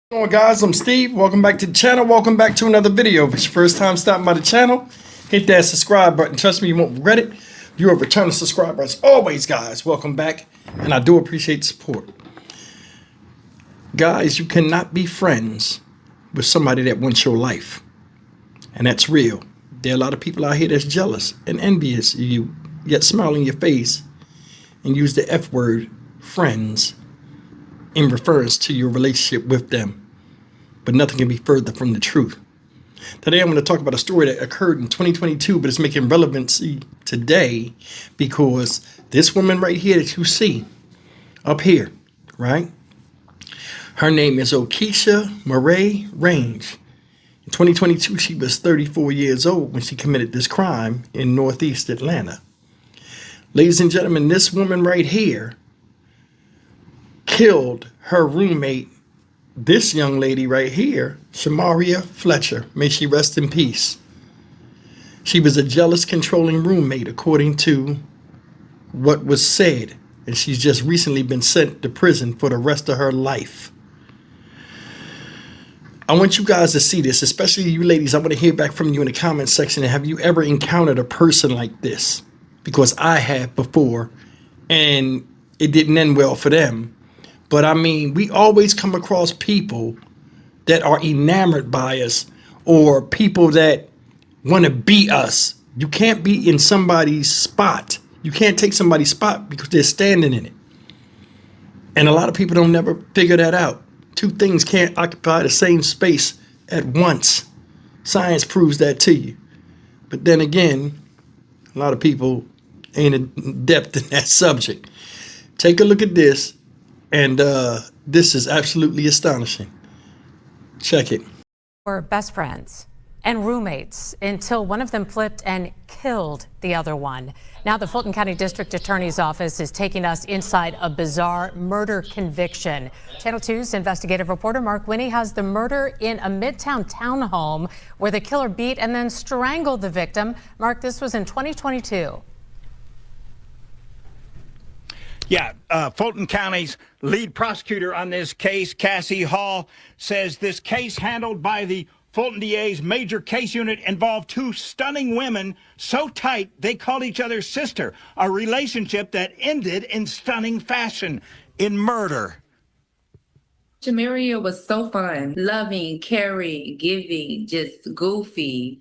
What's going on, guys? I'm Steve. Welcome back to the channel. Welcome back to another video. If it's your first time stopping by the channel, hit that subscribe button. Trust me, you won't regret it. You're a returning subscriber as always, guys. Welcome back, and I do appreciate the support. Guys, you cannot be friends with somebody that wants your life, and that's real. There are a lot of people out here that's jealous and envious of you, yet smile in your face and use the F word, friends, in reference to your relationship with them. But nothing can be further from the truth. Today I'm going to talk about a story that occurred in 2022, but it's making relevancy today because this woman right here that you see up here, right? Her name is Okisha Murray Range. In 2022, she was 34 years old when she committed this crime in Northeast Atlanta. Ladies and gentlemen, this woman right here killed her roommate, this young lady right here, Shamaria Fletcher. May she rest in peace. She was a jealous, controlling roommate, according to what was said, and she's just recently been sent to prison for the rest of her life. I want you guys to see this, especially you ladies. I want to hear back from you in the comment section. Have you ever encountered a person like this? Because I have before, and it didn't end well for them. But I mean, we always come across people that are enamored by us or people that want to beat us. You can't be in somebody's spot. You can't take somebody's spot because they're standing in it. And a lot of people don't never figure that out. Two things can't occupy the same space at once. Science proves that to you. But then again, a lot of people ain't in depth in that subject. Take a look at this. And this is absolutely astonishing. Check it. Were best friends and roommates until one of them flipped and killed the other one. Now the Fulton County District Attorney's Office is taking us inside a bizarre murder conviction. Channel 2's investigative reporter Mark Winnie has the murder in a Midtown townhome where the killer beat and then strangled the victim. Mark, this was in 2022. Yeah, Fulton County's lead prosecutor on this case, Cassie Hall, says this case handled by the Fulton DA's major case unit involved two stunning women so tight they called each other sister, a relationship that ended in stunning fashion, in murder. Jamaria was so fun, loving, caring, giving, just goofy,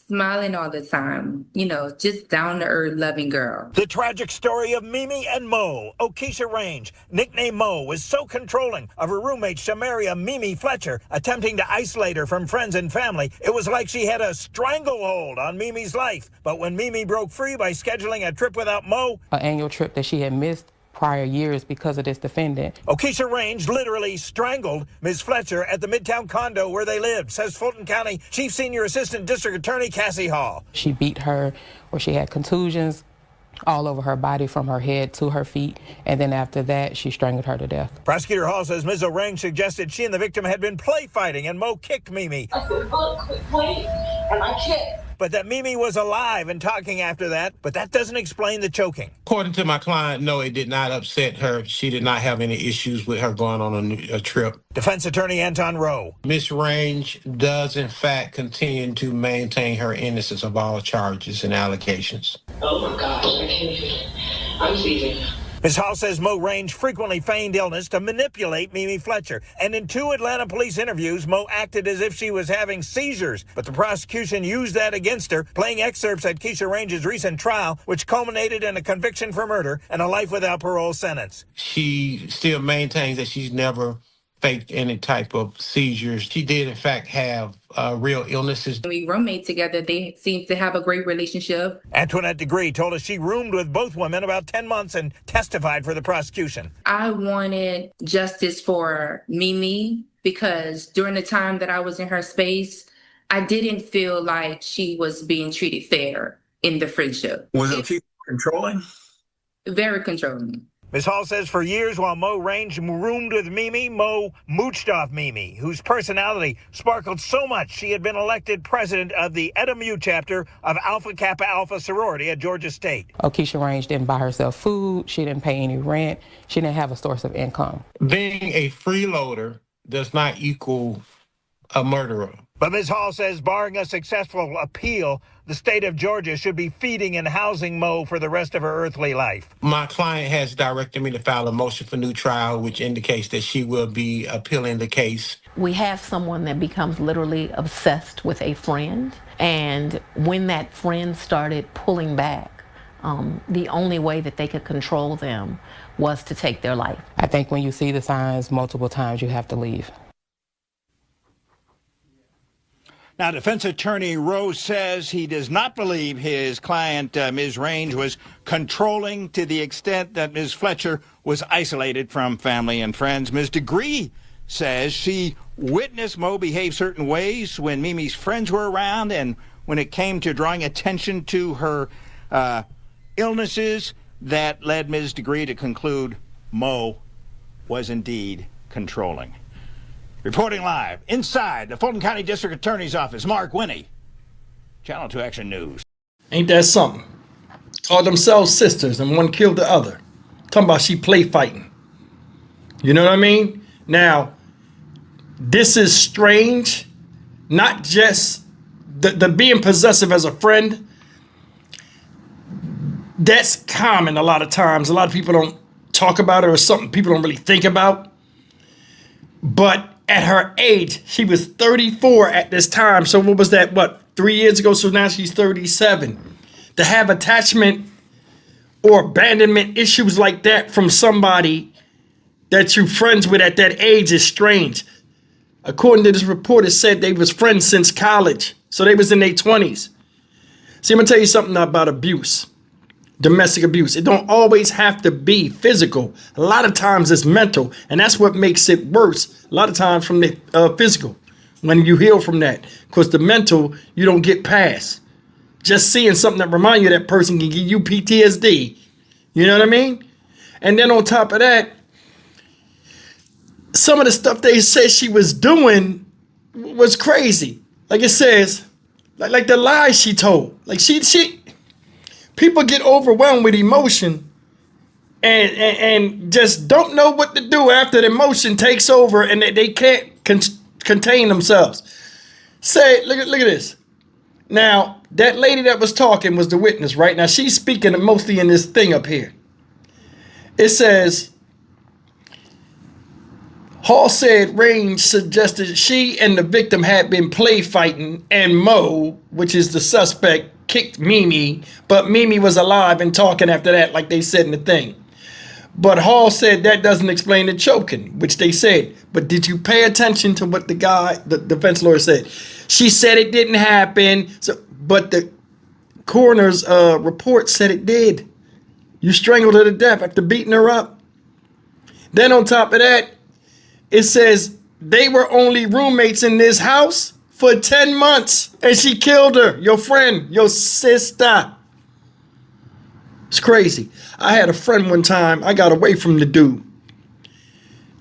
smiling all the time, just down to earth, loving girl. The tragic story of Mimi and Mo. Okisha Range, nicknamed Mo, was so controlling of her roommate Shamaria Mimi Fletcher, attempting to isolate her from friends and family. It was like she had a stranglehold on Mimi's life. But when Mimi broke free by scheduling a trip without Mo, an annual trip that she had missed prior years because of this defendant, Okisha Range literally strangled Ms. Fletcher at the Midtown condo where they lived, says Fulton County Chief Senior Assistant District Attorney Cassie Hall. she beat her where she had contusions all over her body from her head to her feet, and then after that she strangled her to death. Prosecutor Hall says Ms. Range suggested she and the victim had been play fighting and Mo kicked Mimi. I said, look, quit playing, and I kicked. But that Mimi was alive and talking after that, but that doesn't explain the choking. According to my client, no, it did not upset her. She did not have any issues with her going on a trip. Defense attorney Anton Rowe. Miss Range does, in fact, continue to maintain her innocence of all charges and allegations. Oh my gosh, I can't even. I'm seizing. Ms. Hall says Mo Range frequently feigned illness to manipulate Mimi Fletcher. And in two Atlanta police interviews, Mo acted as if she was having seizures. But the prosecution used that against her, playing excerpts at Keisha Range's recent trial, which culminated in a conviction for murder and a life without parole sentence. She still maintains that she's never faked any type of seizures. She did, in fact, have real illnesses. We roommate together. They seem to have a great relationship. Antoinette Degree told us she roomed with both women about 10 months and testified for the prosecution. I wanted justice for Mimi because during the time that I was in her space, I didn't feel like she was being treated fair in the friendship. Was it controlling? Very controlling. Ms. Hall says for years while Mo Range roomed with Mimi, Mo mooched off Mimi, whose personality sparkled so much she had been elected president of the Eta Mu chapter of Alpha Kappa Alpha sorority at Georgia State. Okisha Range didn't buy herself food. She didn't pay any rent. She didn't have a source of income. Being a freeloader does not equal a murderer. But Ms. Hall says, barring a successful appeal, the state of Georgia should be feeding and housing Mo for the rest of her earthly life. My client has directed me to file a motion for new trial, which indicates that she will be appealing the case. We have someone that becomes literally obsessed with a friend. And when that friend started pulling back, the only way that they could control them was to take their life. I think when you see the signs multiple times, you have to leave. Now, defense attorney Rose says he does not believe his client, Ms. Range, was controlling to the extent that Ms. Fletcher was isolated from family and friends. Ms. Degree says she witnessed Mo behave certain ways when Mimi's friends were around, and when it came to drawing attention to her illnesses, that led Ms. Degree to conclude Mo was indeed controlling. Reporting live inside the Fulton County District Attorney's Office, Mark Winnie, Channel 2 Action News. Ain't that something? Called themselves sisters and one killed the other. Talking about she play fighting. You know what I mean? Now, this is strange. Not just the being possessive as a friend. That's common a lot of times. A lot of people don't talk about it, or something people don't really think about. But at her age, she was 34 at this time. So what was that, 3 years ago? So now she's 37. To have attachment or abandonment issues like that from somebody that you're friends with at that age is strange. According to this report, it said they was friends since college. So they was in their 20s. See, I'm going to tell you something about abuse. Domestic abuse. It don't always have to be physical. A lot of times it's mental, and that's what makes it worse. A lot of times from the physical, when you heal from that, because the mental you don't get past. Just seeing something that reminds you of that person can give you PTSD. You know what I mean? And then on top of that, some of the stuff they said she was doing was crazy. Like it says, like the lies she told. Like she people get overwhelmed with emotion and just don't know what to do after the emotion takes over and they can't contain themselves. Look at this. Now, that lady that was talking was the witness, right? Now, she's speaking mostly in this thing up here. It says, Hall said Range suggested she and the victim had been play fighting and Mo, which is the suspect, kicked Mimi, but Mimi was alive and talking after that like they said in the thing. But Hall said that doesn't explain the choking, which they said. But did you pay attention to what the defense lawyer said? She said it didn't happen, but the coroner's report said it did. You strangled her to death after beating her up. Then on top of that, it says they were only roommates in this house for 10 months, and she killed her, your friend, your sister. It's crazy. I had a friend one time, I got away from the dude.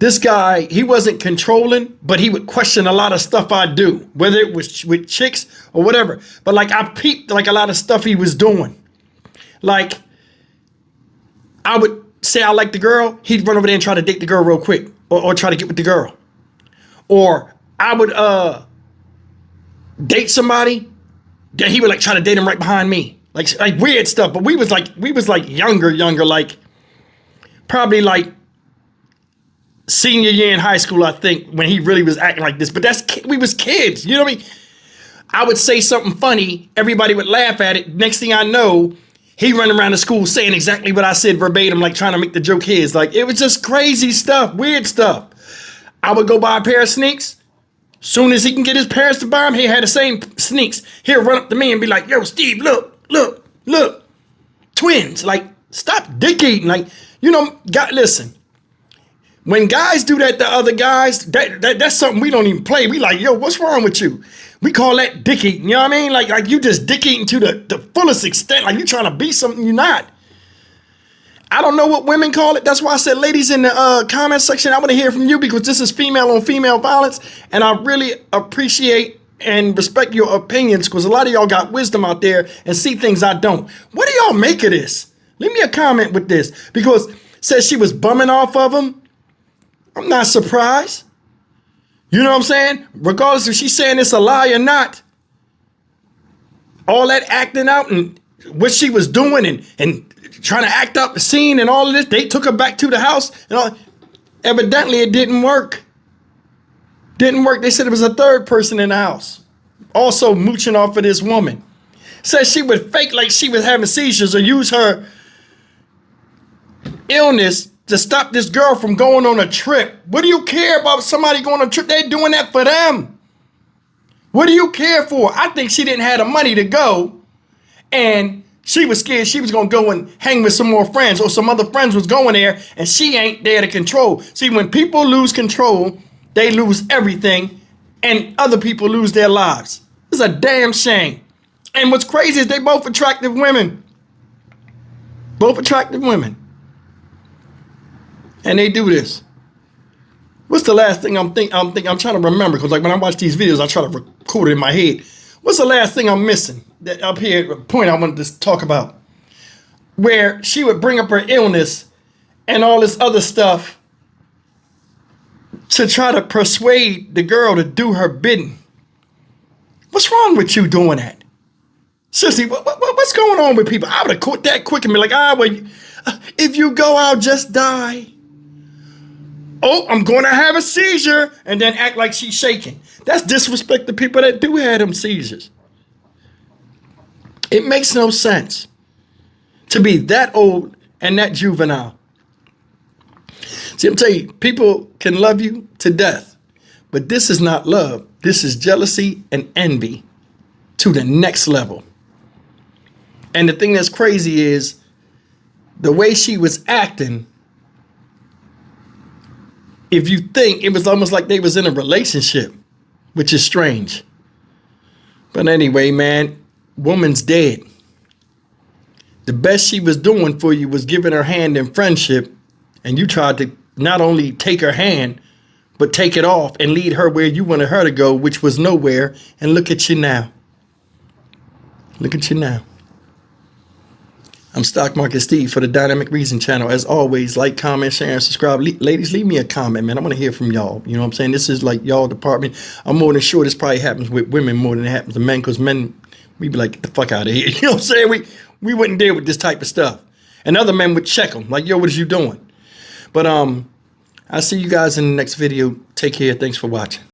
This guy, he wasn't controlling, but he would question a lot of stuff I do, whether it was with chicks or whatever. But like I peeped like a lot of stuff he was doing. Like I would say I like the girl, he'd run over there and try to date the girl real quick or try to get with the girl. Or I would date somebody, that he would like try to date him right behind me. Like weird stuff. But we was like younger, like probably like senior year in high school, I think, when he really was acting like this. But we was kids, you know what I mean? I would say something funny, everybody would laugh at it. Next thing I know, he run around the school saying exactly what I said verbatim, like trying to make the joke his. Like it was just crazy stuff, weird stuff. I would go buy a pair of sneaks. Soon as he can get his parents to buy him, he had the same sneaks. He'll run up to me and be like, yo, Steve, look, twins. Like, stop dick eating. Like, you know, listen. When guys do that to other guys, that's something we don't even play. We like, yo, what's wrong with you? We call that dick eating, you know what I mean? Like you just dick eating to the fullest extent. Like you trying to be something you're not. I don't know what women call it. That's why I said, ladies in the comment section, I want to hear from you because this is female on female violence. And I really appreciate and respect your opinions because a lot of y'all got wisdom out there and see things I don't. What do y'all make of this? Leave me a comment with this because it says she was bumming off of him. I'm not surprised. You know what I'm saying? Regardless if she's saying it's a lie or not. All that acting out and what she was doing and trying to act out the scene and all of this, they took her back to the house and all. Evidently, it didn't work. Didn't work. They said it was a third person in the house, also mooching off of this woman. Said she would fake like she was having seizures or use her illness to stop this girl from going on a trip. What do you care about somebody going on a trip? They're doing that for them. What do you care for? I think she didn't have the money to go, and she was scared she was going to go and hang with some more friends, or some other friends was going there, and she ain't there to control. See, when people lose control, they lose everything, and other people lose their lives. It's a damn shame. And what's crazy is they both attractive women. Both attractive women. And they do this. What's the last thing I'm trying to remember, because like when I watch these videos, I try to record it in my head. What's the last thing I'm missing? That up here, a point I wanted to talk about. Where she would bring up her illness and all this other stuff to try to persuade the girl to do her bidding. What's wrong with you doing that? Seriously, what's going on with people? I would have quit that quick and be like, well, if you go, I'll just die. Oh, I'm going to have a seizure, and then act like she's shaking. That's disrespect to people that do have them seizures. It makes no sense to be that old and that juvenile. See, I'm telling you, people can love you to death, but this is not love. This is jealousy and envy to the next level. And the thing that's crazy is the way she was acting. If you think, it was almost like they was in a relationship, which is strange. But anyway, man, woman's dead. The best she was doing for you was giving her hand in friendship, and you tried to not only take her hand, but take it off and lead her where you wanted her to go, which was nowhere. And look at you now. Look at you now. I'm Stock Market Steve for the Dynamic Reason channel. As always, like, comment, share, and subscribe. Ladies, leave me a comment, man. I want to hear from y'all. You know what I'm saying? This is like y'all department. I'm more than sure this probably happens with women more than it happens to men, because men, we be like, get the fuck out of here. You know what I'm saying? We wouldn't deal with this type of stuff. And other men would check them. Like, yo, what is you doing? But I'll see you guys in the next video. Take care. Thanks for watching.